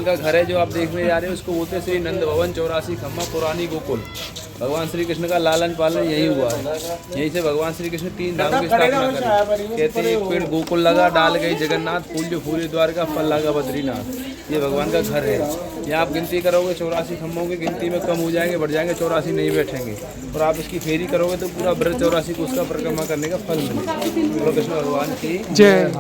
भगवान का घर है जो आप देखने जा रहे हैं, उसको बोलते हैं श्री नंद भवन 84 खम्मा पुरानी गोकुल। भगवान श्री कृष्ण का लालन पालन यही हुआ है। यहीं से भगवान श्री कृष्ण 3 धाम की स्थापना करी। कहते हैं एक पेड़ गोकुल लगा, डाल गई जगन्नाथ, फूल जो फूले द्वारका, फल लगा बद्रीनाथ। ये भगवान का घर है। यहाँ आप गिनती करोगे 84 खम्भों की गिनती में कम हो जाएंगे, बढ़ जाएंगे, 84 नहीं बैठेंगे। और आप इसकी फेरी करोगे तो पूरा ब्रज 84 को उसका परिक्रमा करने का फल मिलेगा। कृष्ण भगवान की जय।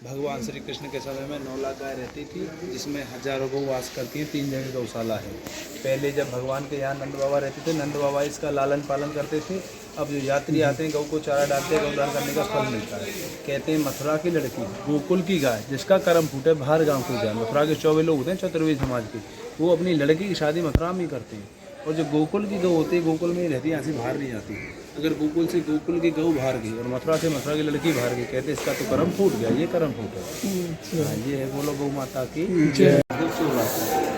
भगवान श्री कृष्ण के समय में 9 लाख गाय रहती थी, जिसमें हजारों गौ वास करती हैं। 3 जगह गौशाला है। पहले जब भगवान के यहाँ नंद बाबा रहते थे, नंद बाबा इसका लालन पालन करते थे। अब जो यात्री आते हैं, गौ को चारा डालते हैं, गौदान करने का फल मिलता है। कहते हैं मथुरा की लड़की, गोकुल की गाय, जिसका कर्म फूटे बाहर गाँव को जाए। मथुरा के 24 लोग होते हैं चतुर्वेद समाज के, वो अपनी लड़की की शादी मथुरा में ही करते हैं। और जो गोकुल की गौ होती है, गोकुल में ही रहती है, यहाँ से बाहर नहीं जाती। अगर गोकुल से गोकुल की गौ बाहर गई और मथुरा से मथुरा की लड़की बाहर गई, कहते इसका तो कर्म फूट गया, ये कर्म फूट गया। हाँ, ये है बोलो गौ माता की जय।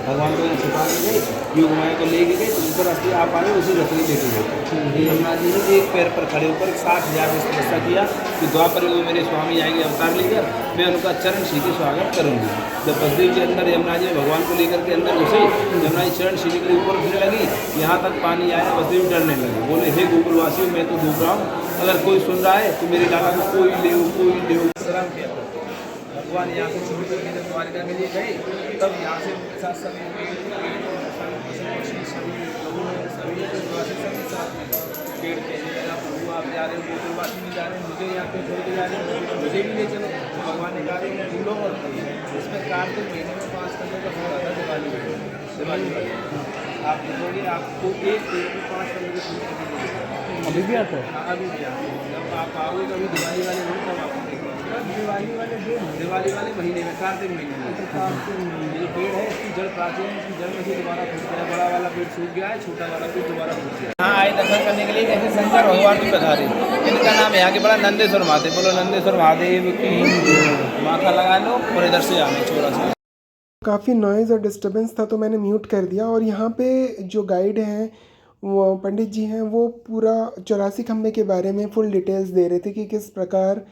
भगवान को छुपा के गए, योग माया को लेके गए, तो ऊपर रास्ते आप आए, उसी रास्ते लेके गए। यमुना जी ने एक पैर पर खड़े होकर 60,000 तपस्या किया कि द्वापर में मेरे स्वामी आएंगे अवतार लेकर, मैं उनका चरण श्री के स्वागत करूँगी। जब बसदेव के अंदर यमुना जी भगवान को लेकर के अंदर घुसे, यमुना जी चरण श्री के ऊपर उठने लगी, यहाँ तक पानी आया, बसदेव डरने लगे। बोले हे गोकुलवासियों, मैं तो डूब रहा हूँ, अगर कोई सुन रहा है तो मेरे लाला को कोई ले सलाम किया। भगवान यहाँ से छोड़ करके जब द्वारिका के लिए गए, तब यहाँ से उनके साथ सभी पेड़ के प्रभु आप जा रहे हो, गोकुलवासी भी जा रहे हैं, मुझे यहाँ पे छोड़ के जा रहे हैं, मुझे भी ले चलो। तो भगवान ने कहा फूलों और इसमें कार्तिक महीने में 5 कलर का फूल आता है। दिवाली आप देखोगे, आपको एक पेड़ में 5 कलर के फूल अभी भी आता है। अभी भी आता है। जब आप आओगे कभी दिवाली वाले दिन, तब आपको देखोगे दिवाली वाले महीने में, कार्तिक महीने में। ये जो पेड़ है, इसकी जड़ प्राचीन है, इसकी जड़ में से दोबारा फूट गया। बड़ा वाला पेड़ सूख गया है, छोटा वाला पेड़ दोबारा फूट गया। हाँ, आए दर्शन करने के लिए जैसे शंकर भगवान भी पधारे। इनका नाम यहाँ के बड़ा नंदेश्वर महादेव। बोलो नंदेश्वर महादेव की। माथा लगा लो और इधर से आने छोड़ा सा। काफ़ी नॉइज़ और डिस्टर्बेंस था, तो मैंने म्यूट कर दिया। और यहाँ पे जो गाइड हैं, वो पंडित जी हैं, वो पूरा 84 खम्भे के बारे में फुल डिटेल्स दे रहे थे कि किस प्रकार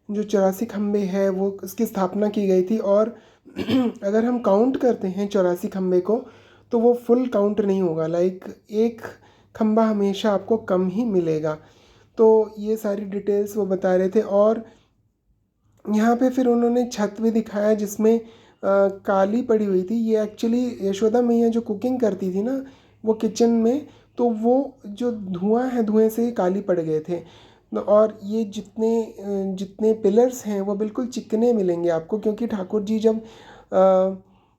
जो 84 खम्भे है वो इसकी स्थापना की गई थी। और अगर हम काउंट करते हैं 84 खम्भे को, तो वो फुल काउंट नहीं होगा। लाइक एक खम्भा हमेशा आपको कम ही मिलेगा। तो ये सारी डिटेल्स वो बता रहे थे। और यहाँ पे फिर उन्होंने छत भी दिखाया जिसमें काली पड़ी हुई थी। ये एक्चुअली यशोदा मैया जो कुकिंग करती थी ना, वो किचन में, तो वो जो धुआं है, धुएं से काली पड़ गए थे। और ये जितने पिलर्स हैं वो बिल्कुल चिकने मिलेंगे आपको, क्योंकि ठाकुर जी जब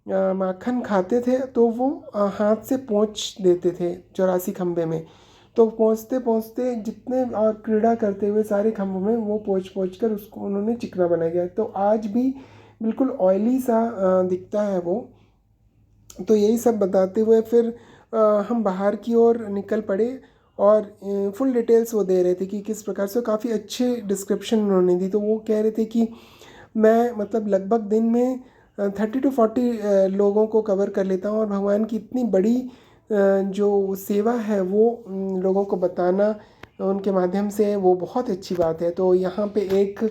माखन खाते थे तो वो हाथ से पोंछ देते थे 84 खम्भे में। तो पहुँचते पहुँचते जितने और क्रीड़ा करते हुए सारे खम्भों में वो पोंछ कर उसको उन्होंने चिकना बनाया गया। तो आज भी बिल्कुल ऑयली सा दिखता है वो। तो यही सब बताते हुए फिर हम बाहर की ओर निकल पड़े। और फुल डिटेल्स वो दे रहे थे कि किस प्रकार से, काफ़ी अच्छे डिस्क्रिप्शन उन्होंने दी। तो वो कह रहे थे कि मैं मतलब लगभग दिन में 30 to 40 लोगों को कवर कर लेता हूँ। और भगवान की इतनी बड़ी जो सेवा है वो लोगों को बताना उनके माध्यम से, वो बहुत अच्छी बात है। तो यहाँ पे एक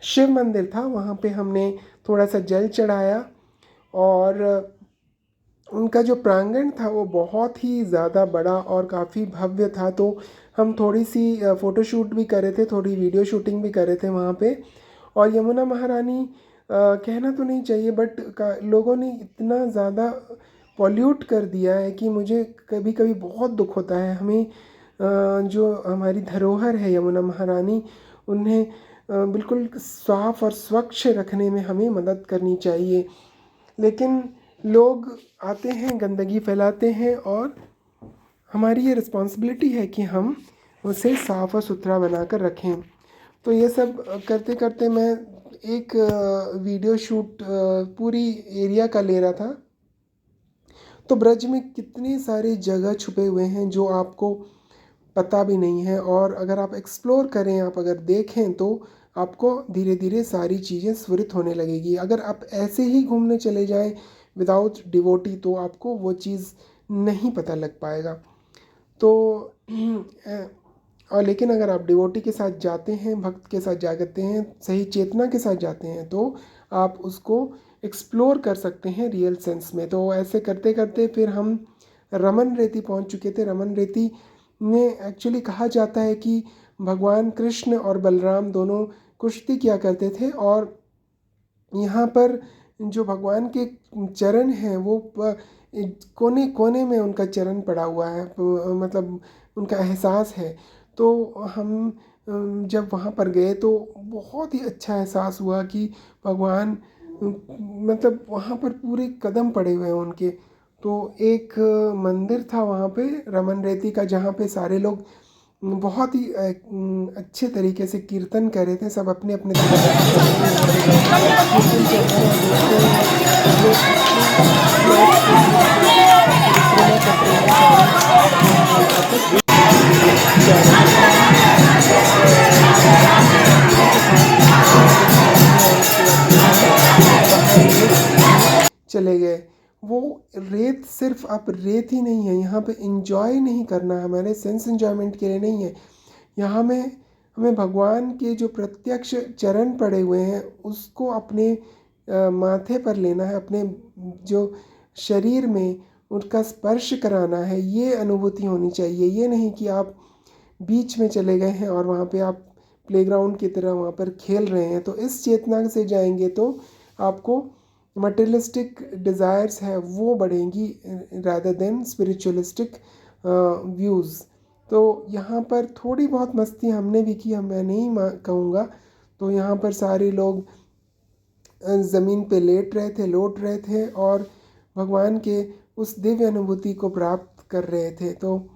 शिव मंदिर था, वहाँ पे हमने थोड़ा सा जल चढ़ाया। और उनका जो प्रांगण था वो बहुत ही ज़्यादा बड़ा और काफ़ी भव्य था। तो हम थोड़ी सी फ़ोटोशूट भी कर रहे थे, थोड़ी वीडियो शूटिंग भी कर रहे थे वहाँ पे। और यमुना महारानी कहना तो नहीं चाहिए, बट लोगों ने इतना ज़्यादा पॉल्यूट कर दिया है कि मुझे कभी कभी बहुत दुख होता है। हमें जो हमारी धरोहर है यमुना महारानी, उन्हें बिल्कुल साफ़ और स्वच्छ रखने में हमें मदद करनी चाहिए। लेकिन लोग आते हैं, गंदगी फैलाते हैं, और हमारी ये रिस्पॉन्सिबिलिटी है कि हम उसे साफ़ और सुथरा बना कर रखें। तो ये सब करते करते मैं एक वीडियो शूट पूरी एरिया का ले रहा था। तो ब्रज में कितनी सारी जगह छुपे हुए हैं जो आपको पता भी नहीं है। और अगर आप एक्सप्लोर करें, आप अगर देखें, तो आपको धीरे धीरे सारी चीज़ें स्फुरित होने लगेगी। अगर आप ऐसे ही घूमने चले जाएं विदाउट डिवोटी, तो आपको वो चीज़ नहीं पता लग पाएगा। तो और लेकिन अगर आप डिवोटी के साथ जाते हैं, भक्त के साथ जाते हैं, सही चेतना के साथ जाते हैं, तो आप उसको एक्सप्लोर कर सकते हैं रियल सेंस में। तो ऐसे करते करते फिर हम रमन रेती पहुंच चुके थे। रमन रेती में एक्चुअली कहा जाता है कि भगवान कृष्ण और बलराम दोनों कुश्ती किया करते थे, और यहाँ पर जो भगवान के चरण हैं वो कोने कोने में उनका चरण पड़ा हुआ है, मतलब उनका एहसास है। तो हम जब वहाँ पर गए तो बहुत ही अच्छा एहसास हुआ कि भगवान मतलब वहाँ पर पूरे कदम पड़े हुए हैं उनके। तो एक मंदिर था वहाँ पे रमन रेती का, जहाँ पे सारे लोग बहुत ही अच्छे तरीके से कीर्तन कर रहे थे, सब अपने अपने कीर्तन चल रहा है, देखते हैं सब लोग परिक्रमा करते हैं चले गए। वो रेत सिर्फ अब रेत ही नहीं है, यहाँ पे इंजॉय नहीं करना है, हमारे सेंस एंजॉयमेंट के लिए नहीं है। यहाँ में हमें भगवान के जो प्रत्यक्ष चरण पड़े हुए हैं उसको अपने माथे पर लेना है, अपने जो शरीर में उनका स्पर्श कराना है। ये अनुभूति होनी चाहिए। ये नहीं कि आप बीच में चले गए हैं और वहाँ पे आप प्लेग्राउंड की तरह वहाँ पर खेल रहे हैं। तो इस चेतना से जाएंगे तो आपको मटेरियलिस्टिक डिज़ायर्स है वो बढ़ेंगी रादर देन स्पिरिचुअलिस्टिक व्यूज़। तो यहाँ पर थोड़ी बहुत मस्ती हमने भी की, मैं नहीं कहूँगा। तो यहाँ पर सारे लोग ज़मीन पे लेट रहे थे, लौट रहे थे और भगवान के उस दिव्य अनुभूति को प्राप्त कर रहे थे। तो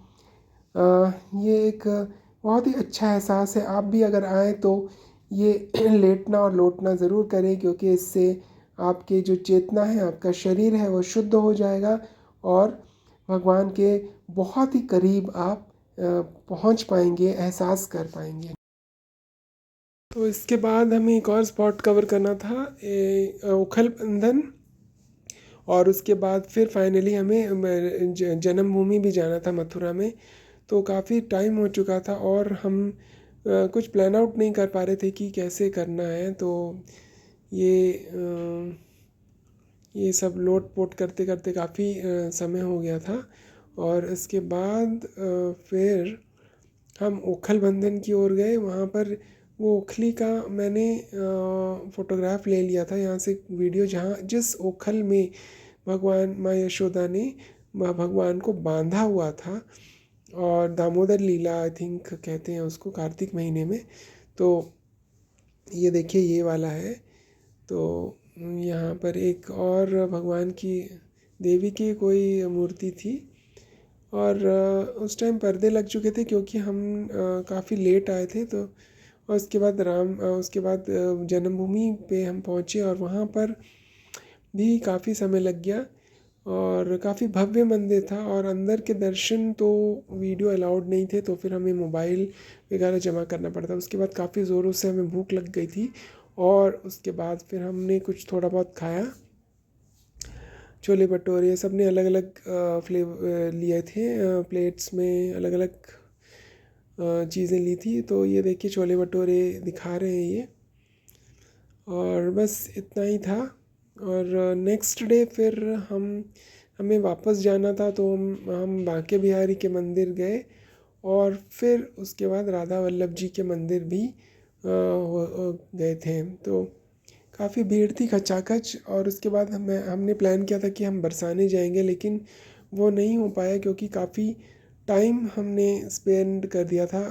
ये एक बहुत ही अच्छा एहसास है। आप भी अगर आएँ तो ये लेटना और लौटना ज़रूर करें, क्योंकि इससे आपके जो चेतना है, आपका शरीर है, वो शुद्ध हो जाएगा और भगवान के बहुत ही करीब आप पहुंच पाएंगे, एहसास कर पाएंगे। तो इसके बाद हमें एक और स्पॉट कवर करना था, उखल बंधन, और उसके बाद फिर फाइनली हमें जन्मभूमि भी जाना था मथुरा में। तो काफ़ी टाइम हो चुका था और हम कुछ प्लान आउट नहीं कर पा रहे थे कि कैसे करना है। तो ये सब लोट पोट करते करते काफ़ी समय हो गया था। और इसके बाद फिर हम ओखल बंधन की ओर गए। वहाँ पर वो ओखली का मैंने फ़ोटोग्राफ ले लिया था यहाँ से वीडियो, जहाँ जिस ओखल में भगवान माँ यशोदा ने भगवान को बांधा हुआ था, और दामोदर लीला आई थिंक कहते हैं उसको, कार्तिक महीने में। तो ये देखिए ये वाला है। तो यहाँ पर एक और भगवान की देवी की कोई मूर्ति थी, और उस टाइम पर्दे लग चुके थे क्योंकि हम काफ़ी लेट आए थे। तो और उसके बाद जन्मभूमि पे हम पहुँचे और वहाँ पर भी काफ़ी समय लग गया, और काफ़ी भव्य मंदिर था। और अंदर के दर्शन तो वीडियो अलाउड नहीं थे, तो फिर हमें मोबाइल वगैरह जमा करना पड़ता। उसके बाद काफ़ी ज़ोरों से हमें भूख लग गई थी, और उसके बाद फिर हमने कुछ थोड़ा बहुत खाया, छोले भटूरे, सब ने अलग अलग फ्लेवर लिए थे, प्लेट्स में अलग अलग चीज़ें ली थी। तो ये देखिए छोले भटूरे दिखा रहे हैं ये, और बस इतना ही था। और नेक्स्ट डे फिर हमें वापस जाना था, तो हम बांके बिहारी के मंदिर गए, और फिर उसके बाद राधा वल्लभ जी के मंदिर भी गए थे। तो काफ़ी भीड़ थी खचाखच। और उसके बाद हमने प्लान किया था कि हम बरसाने जाएंगे, लेकिन वो नहीं हो पाया क्योंकि काफ़ी टाइम हमने स्पेंड कर दिया था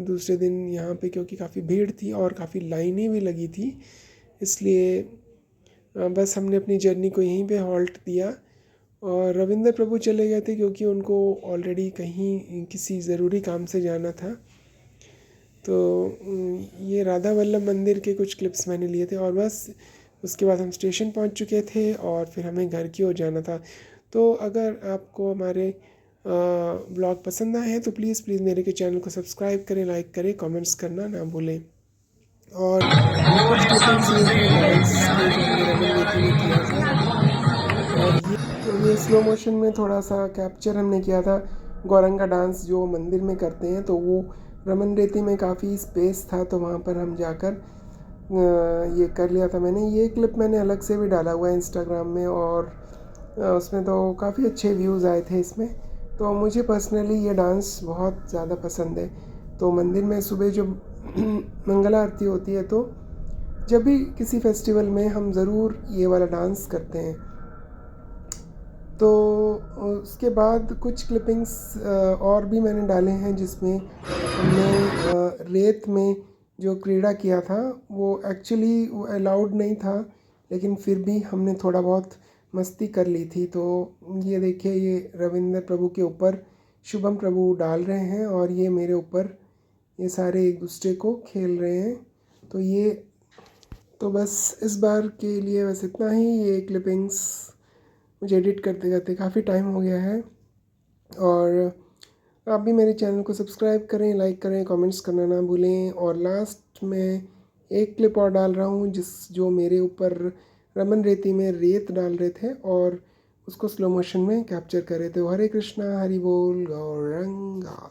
दूसरे दिन यहाँ पे, क्योंकि काफ़ी भीड़ थी और काफ़ी लाइनें भी लगी थी। इसलिए बस हमने अपनी जर्नी को यहीं पे हॉल्ट दिया, और रविंद्र प्रभु चले गए थे क्योंकि उनको ऑलरेडी कहीं किसी ज़रूरी काम से जाना था। तो ये राधा वल्लभ मंदिर के कुछ क्लिप्स मैंने लिए थे, और बस उसके बाद हम स्टेशन पहुंच चुके थे और फिर हमें घर की ओर जाना था। तो अगर आपको हमारे ब्लॉग पसंद आए हैं तो प्लीज़ मेरे के चैनल को सब्सक्राइब करें, लाइक करें, कमेंट्स करना ना भूलें। और कुछ क्लिपिंग्स किया था, और ये स्लो मोशन में थोड़ा सा कैप्चर हमने किया था गौरंगा डांस जो मंदिर में करते हैं। तो वो रमन रेती में काफ़ी स्पेस था, तो वहाँ पर हम जाकर ये कर लिया था मैंने। ये क्लिप मैंने अलग से भी डाला हुआ है इंस्टाग्राम में, और उसमें तो काफ़ी अच्छे व्यूज़ आए थे इसमें। तो मुझे पर्सनली ये डांस बहुत ज़्यादा पसंद है। तो मंदिर में सुबह जब मंगला आरती होती है, तो जब भी किसी फेस्टिवल में हम ज़रूर ये वाला डांस करते हैं। तो उसके बाद कुछ क्लिपिंग्स और भी मैंने डाले हैं, जिसमें हमने रेत में जो क्रीड़ा किया था वो एक्चुअली वो अलाउड नहीं था, लेकिन फिर भी हमने थोड़ा बहुत मस्ती कर ली थी। तो ये देखिए, ये रविंद्र प्रभु के ऊपर शुभम प्रभु डाल रहे हैं, और ये मेरे ऊपर ये सारे एक दूसरे को खेल रहे हैं। तो ये तो बस इस बार के लिए बस इतना ही। ये क्लिपिंग्स मुझे एडिट करते करते काफ़ी टाइम हो गया है, और आप भी मेरे चैनल को सब्सक्राइब करें, लाइक करें, कमेंट्स करना ना भूलें। और लास्ट में एक क्लिप और डाल रहा हूँ जो मेरे ऊपर रमन रेती में रेत डाल रहे थे और उसको स्लो मोशन में कैप्चर कर रहे थे। हरे कृष्णा, हरि बोल, गौरंगा।